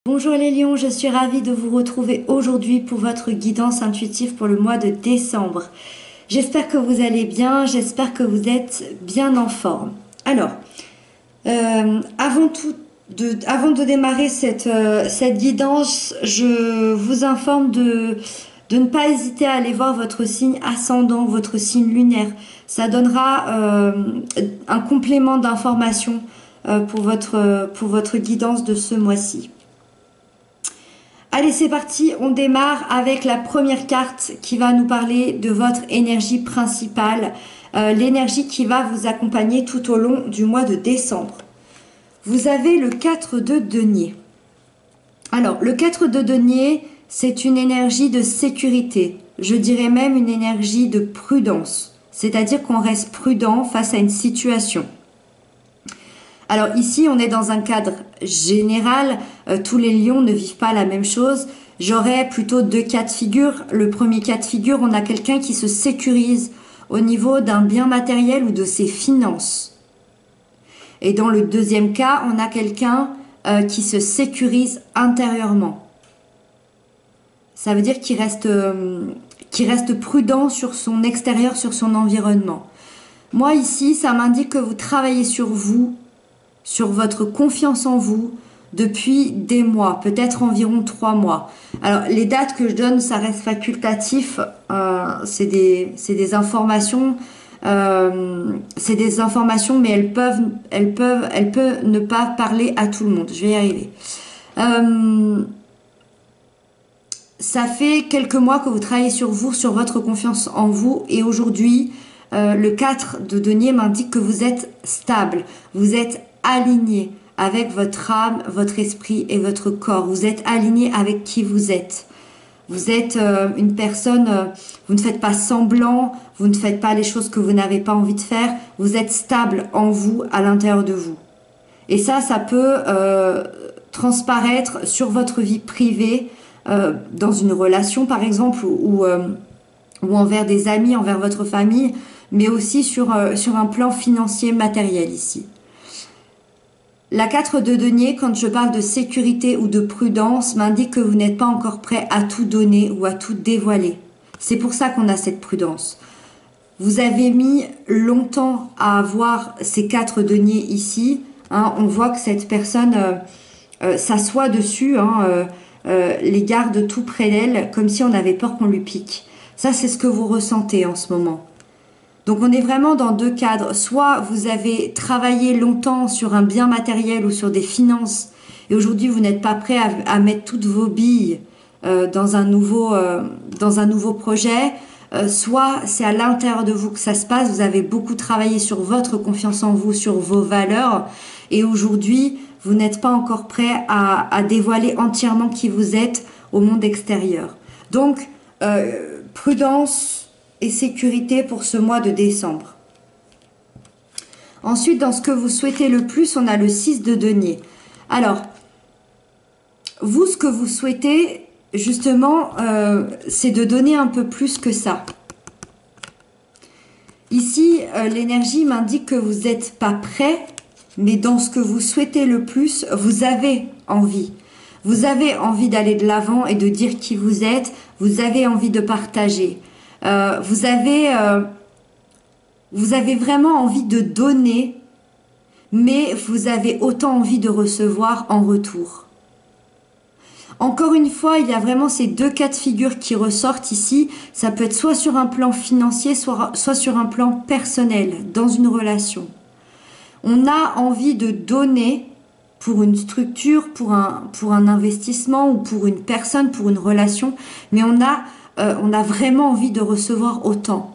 Bonjour les lions, je suis ravie de vous retrouver aujourd'hui pour votre guidance intuitive pour le mois de décembre. J'espère que vous allez bien, j'espère que vous êtes bien en forme. Alors, avant de démarrer cette guidance, je vous informe de ne pas hésiter à aller voir votre signe ascendant, votre signe lunaire. Ça donnera un complément d'information pour votre guidance de ce mois-ci. Allez, c'est parti, on démarre avec la première carte qui va nous parler de votre énergie principale, l'énergie qui va vous accompagner tout au long du mois de décembre. Vous avez le 4 de denier. Alors, le 4 de denier, c'est une énergie de sécurité, je dirais même une énergie de prudence, c'est-à-dire qu'on reste prudent face à une situation. Alors ici, on est dans un cadre général, tous les lions ne vivent pas la même chose. J'aurais plutôt deux cas de figure. Le premier cas de figure, on a quelqu'un qui se sécurise au niveau d'un bien matériel ou de ses finances. Et dans le deuxième cas, on a quelqu'un qui se sécurise intérieurement. Ça veut dire qu'il reste prudent sur son extérieur, sur son environnement. Moi ici, ça m'indique que vous travaillez sur vous, sur votre confiance en vous depuis des mois, peut-être environ 3 mois. Alors les dates que je donne, ça reste facultatif, c'est des informations, mais elles peuvent ne pas parler à tout le monde. Je vais y arriver. Ça fait quelques mois que vous travaillez sur vous, sur votre confiance en vous, et aujourd'hui, le 4 de denier m'indique que vous êtes stable, vous êtes aligné avec votre âme, votre esprit et votre corps. Vous êtes aligné avec qui vous êtes. Vous êtes une personne, vous ne faites pas semblant, vous ne faites pas les choses que vous n'avez pas envie de faire. Vous êtes stable en vous, à l'intérieur de vous. Et ça peut transparaître sur votre vie privée, dans une relation par exemple, ou envers des amis, envers votre famille, mais aussi sur un plan financier, matériel ici. La 4 de denier, quand je parle de sécurité ou de prudence, m'indique que vous n'êtes pas encore prêt à tout donner ou à tout dévoiler. C'est pour ça qu'on a cette prudence. Vous avez mis longtemps à avoir ces 4 deniers ici. Hein, on voit que cette personne s'assoit dessus, les garde tout près d'elle, comme si on avait peur qu'on lui pique. Ça, c'est ce que vous ressentez en ce moment. Donc on est vraiment dans deux cadres. Soit vous avez travaillé longtemps sur un bien matériel ou sur des finances et aujourd'hui vous n'êtes pas prêt à mettre toutes vos billes dans un nouveau projet. Soit c'est à l'intérieur de vous que ça se passe. Vous avez beaucoup travaillé sur votre confiance en vous, sur vos valeurs et aujourd'hui vous n'êtes pas encore prêt à dévoiler entièrement qui vous êtes au monde extérieur. Donc prudence et sécurité pour ce mois de décembre. Ensuite, dans ce que vous souhaitez le plus, on a le 6 de denier. Alors, vous, ce que vous souhaitez, justement, c'est de donner un peu plus que ça. Ici, l'énergie m'indique que vous n'êtes pas prêt, mais dans ce que vous souhaitez le plus, vous avez envie. Vous avez envie d'aller de l'avant et de dire qui vous êtes. Vous avez envie de partager. Vous avez vraiment envie de donner, mais vous avez autant envie de recevoir en retour. Encore une fois, il y a vraiment ces deux cas de figure qui ressortent ici. Ça peut être soit sur un plan financier, soit sur un plan personnel, dans une relation. On a envie de donner pour une structure, pour un investissement ou pour une personne, pour une relation, mais on a vraiment envie de recevoir autant.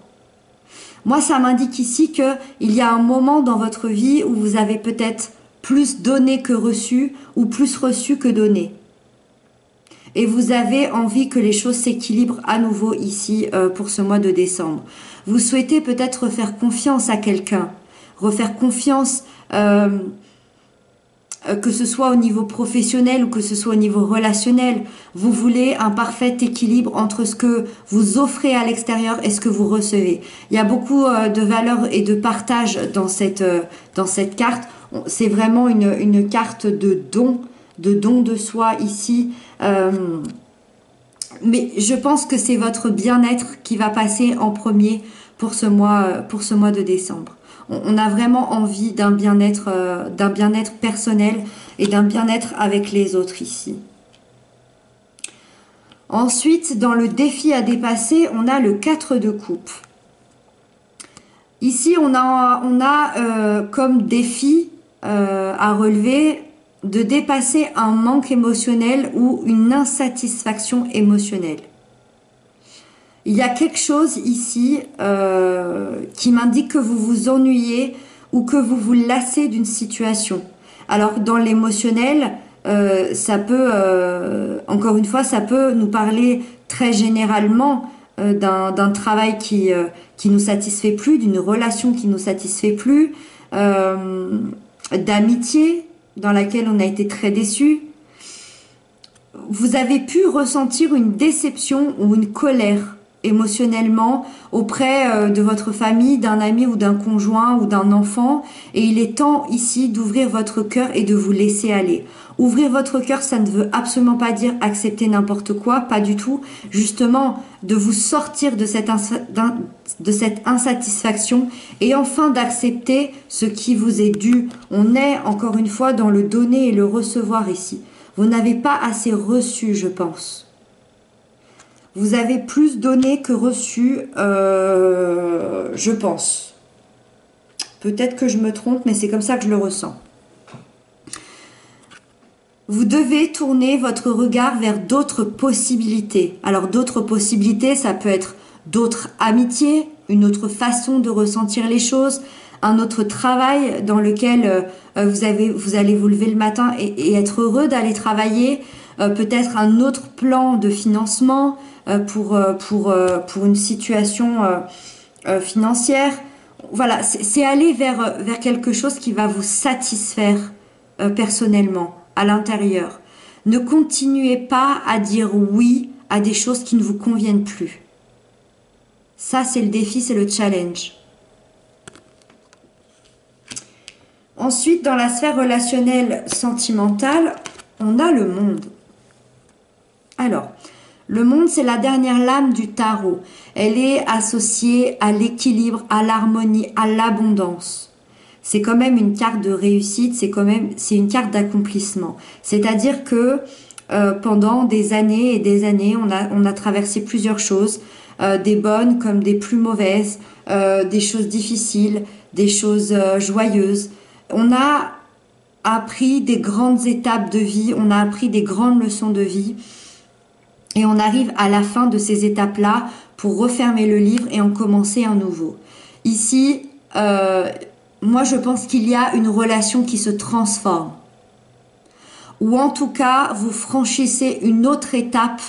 Moi, ça m'indique ici qu'il y a un moment dans votre vie où vous avez peut-être plus donné que reçu ou plus reçu que donné. Et vous avez envie que les choses s'équilibrent à nouveau ici pour ce mois de décembre. Vous souhaitez peut-être refaire confiance à quelqu'un, refaire confiance que ce soit au niveau professionnel ou que ce soit au niveau relationnel. Vous voulez un parfait équilibre entre ce que vous offrez à l'extérieur et ce que vous recevez. Il y a beaucoup de valeur et de partage dans cette carte. C'est vraiment une carte de don, de don de soi ici. Mais je pense que c'est votre bien-être qui va passer en premier pour ce mois de décembre. On a vraiment envie d'un bien-être personnel et d'un bien-être avec les autres ici. Ensuite, dans le défi à dépasser, on a le 4 de coupe. Ici, on a comme défi à relever de dépasser un manque émotionnel ou une insatisfaction émotionnelle. Il y a quelque chose ici qui m'indique que vous vous ennuyez ou que vous vous lassez d'une situation. Alors dans l'émotionnel, ça peut, encore une fois, ça peut nous parler très généralement d'un travail qui nous satisfait plus, d'une relation qui nous satisfait plus, d'amitié dans laquelle on a été très déçu. Vous avez pu ressentir une déception ou une colère émotionnellement auprès de votre famille, d'un ami ou d'un conjoint ou d'un enfant, et il est temps ici d'ouvrir votre cœur et de vous laisser aller. Ouvrir votre cœur, ça ne veut absolument pas dire accepter n'importe quoi, pas du tout. Justement, de vous sortir de cette insatisfaction et enfin d'accepter ce qui vous est dû. On est encore une fois dans le donner et le recevoir ici. Vous n'avez pas assez reçu, je pense. Vous avez plus donné que reçu, je pense. Peut-être que je me trompe, mais c'est comme ça que je le ressens. Vous devez tourner votre regard vers d'autres possibilités. Alors d'autres possibilités, ça peut être d'autres amitiés, une autre façon de ressentir les choses, un autre travail dans lequel vous allez vous lever le matin et être heureux d'aller travailler, peut-être un autre plan de financement pour une situation financière. Voilà, c'est aller vers quelque chose qui va vous satisfaire personnellement, à l'intérieur. Ne continuez pas à dire oui à des choses qui ne vous conviennent plus. Ça, c'est le défi, c'est le challenge. Ensuite, dans la sphère relationnelle sentimentale, on a le monde. Alors, le monde, c'est la dernière lame du tarot. Elle est associée à l'équilibre, à l'harmonie, à l'abondance. C'est quand même une carte de réussite, c'est une carte d'accomplissement. C'est-à-dire que pendant des années et des années, on a traversé plusieurs choses, des bonnes comme des plus mauvaises, des choses difficiles, des choses joyeuses. On a appris des grandes étapes de vie, on a appris des grandes leçons de vie. Et on arrive à la fin de ces étapes-là pour refermer le livre et en commencer un nouveau. Ici, moi je pense qu'il y a une relation qui se transforme. Ou en tout cas, vous franchissez une autre étape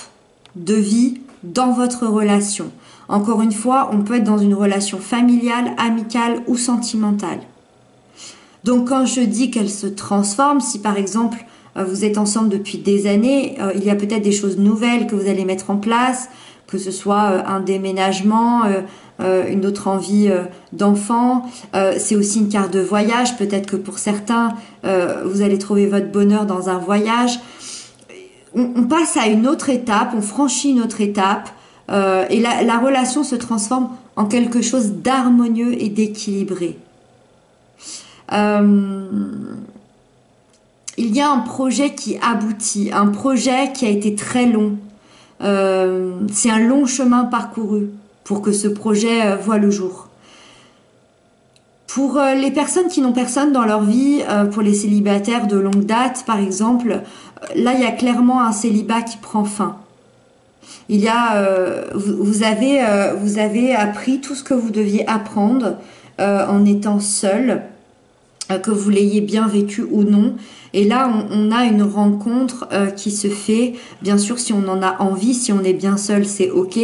de vie dans votre relation. Encore une fois, on peut être dans une relation familiale, amicale ou sentimentale. Donc quand je dis qu'elle se transforme, si par exemple vous êtes ensemble depuis des années, il y a peut-être des choses nouvelles que vous allez mettre en place, que ce soit un déménagement, une autre envie d'enfant. C'est aussi une carte de voyage. Peut-être que pour certains, vous allez trouver votre bonheur dans un voyage. On passe à une autre étape, on franchit une autre étape et la relation se transforme en quelque chose d'harmonieux et d'équilibré. Il y a un projet qui aboutit, un projet qui a été très long. C'est un long chemin parcouru pour que ce projet voie le jour. Pour les personnes qui n'ont personne dans leur vie, pour les célibataires de longue date par exemple, là il y a clairement un célibat qui prend fin. Il y a, vous avez appris tout ce que vous deviez apprendre en étant seul, que vous l'ayez bien vécu ou non. Et là, on a une rencontre qui se fait, bien sûr, si on en a envie, si on est bien seul, c'est ok.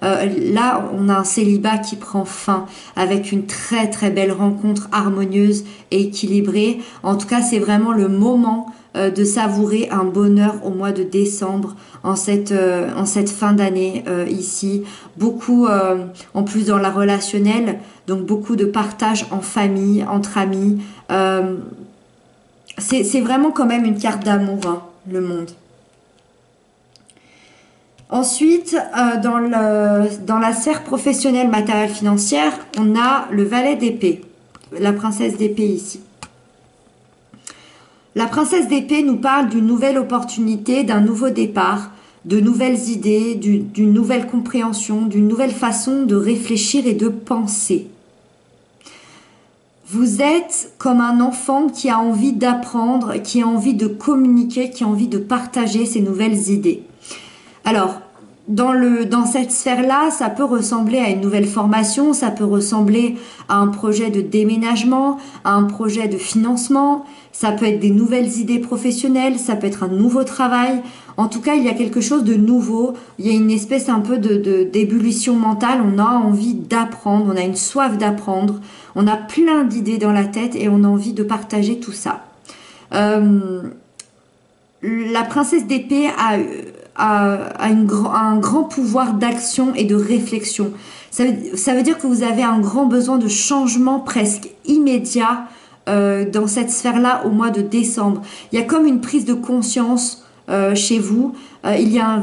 Là, on a un célibat qui prend fin avec une très très belle rencontre harmonieuse et équilibrée. En tout cas, c'est vraiment le moment de savourer un bonheur au mois de décembre, en cette fin d'année ici. Beaucoup, en plus dans la relationnelle, donc beaucoup de partage en famille, entre amis. c'est vraiment quand même une carte d'amour, hein, le monde. Ensuite, dans la sphère professionnelle, matérielle, financière, on a le valet d'épée, la princesse d'épée ici. La princesse d'épée nous parle d'une nouvelle opportunité, d'un nouveau départ, de nouvelles idées, d'une nouvelle compréhension, d'une nouvelle façon de réfléchir et de penser. Vous êtes comme un enfant qui a envie d'apprendre, qui a envie de communiquer, qui a envie de partager ses nouvelles idées. Alors, dans cette sphère-là, ça peut ressembler à une nouvelle formation, ça peut ressembler à un projet de déménagement, à un projet de financement, ça peut être des nouvelles idées professionnelles, ça peut être un nouveau travail. En tout cas, il y a quelque chose de nouveau, il y a une espèce un peu d'ébullition mentale, on a envie d'apprendre, on a une soif d'apprendre, on a plein d'idées dans la tête et on a envie de partager tout ça. La princesse d'épée a un grand pouvoir d'action et de réflexion. Ça veut dire que vous avez un grand besoin de changement presque immédiat dans cette sphère-là au mois de décembre. Il y a comme une prise de conscience chez vous. Il y a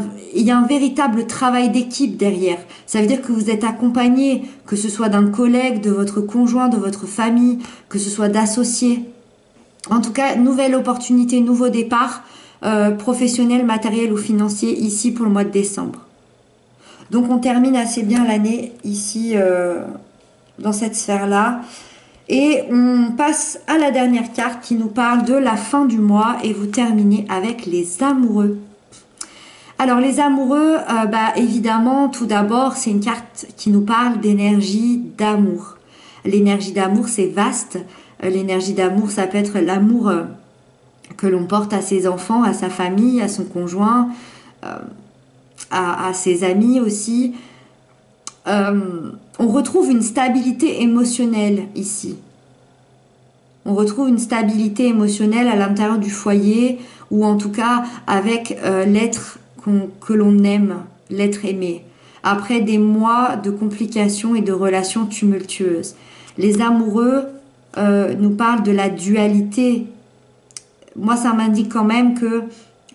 un véritable travail d'équipe derrière. Ça veut dire que vous êtes accompagné, que ce soit d'un collègue, de votre conjoint, de votre famille, que ce soit d'associés. En tout cas, nouvelle opportunité, nouveau départ. Professionnel, matériel ou financier ici pour le mois de décembre. Donc on termine assez bien l'année ici dans cette sphère-là. Et on passe à la dernière carte qui nous parle de la fin du mois et vous terminez avec les amoureux. Alors les amoureux, évidemment, tout d'abord, c'est une carte qui nous parle d'énergie d'amour. L'énergie d'amour, c'est vaste. L'énergie d'amour, ça peut être l'amour que l'on porte à ses enfants, à sa famille, à son conjoint, à ses amis aussi. On retrouve une stabilité émotionnelle ici. On retrouve une stabilité émotionnelle à l'intérieur du foyer ou en tout cas avec l'être que l'on aime, l'être aimé. Après des mois de complications et de relations tumultueuses. Les amoureux nous parlent de la dualité. Moi, ça m'indique quand même que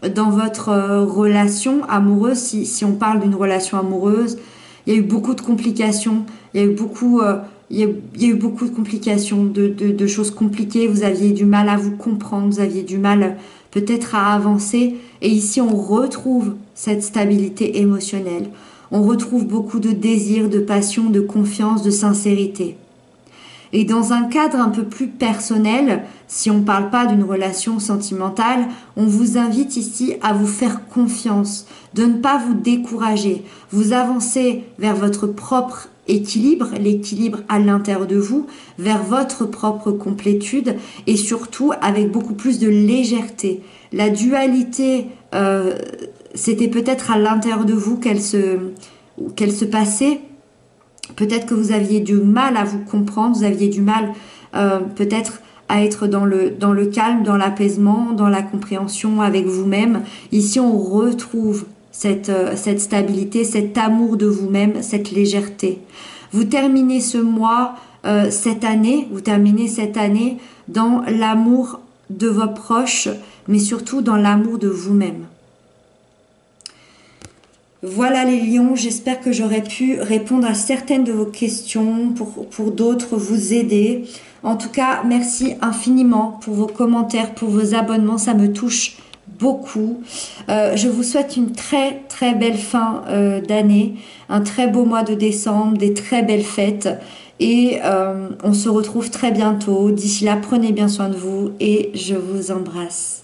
dans votre relation amoureuse, si on parle d'une relation amoureuse, il y a eu beaucoup de complications, il y a eu beaucoup de complications, de choses compliquées, vous aviez du mal à vous comprendre, vous aviez du mal peut-être à avancer. Et ici, on retrouve cette stabilité émotionnelle. On retrouve beaucoup de désir, de passion, de confiance, de sincérité. Et dans un cadre un peu plus personnel, si on ne parle pas d'une relation sentimentale, on vous invite ici à vous faire confiance, de ne pas vous décourager. Vous avancez vers votre propre équilibre, l'équilibre à l'intérieur de vous, vers votre propre complétude et surtout avec beaucoup plus de légèreté. La dualité, c'était peut-être à l'intérieur de vous qu'elle se passait. Peut-être que vous aviez du mal à vous comprendre, vous aviez du mal peut-être à être dans le calme, dans l'apaisement, dans la compréhension avec vous-même. Ici, on retrouve cette stabilité, cet amour de vous-même, cette légèreté. Vous terminez ce mois, cette année dans l'amour de vos proches, mais surtout dans l'amour de vous-même. Voilà les lions, j'espère que j'aurai pu répondre à certaines de vos questions, pour d'autres vous aider. En tout cas, merci infiniment pour vos commentaires, pour vos abonnements, ça me touche beaucoup. Je vous souhaite une très très belle fin d'année, un très beau mois de décembre, des très belles fêtes et on se retrouve très bientôt. D'ici là, prenez bien soin de vous et je vous embrasse.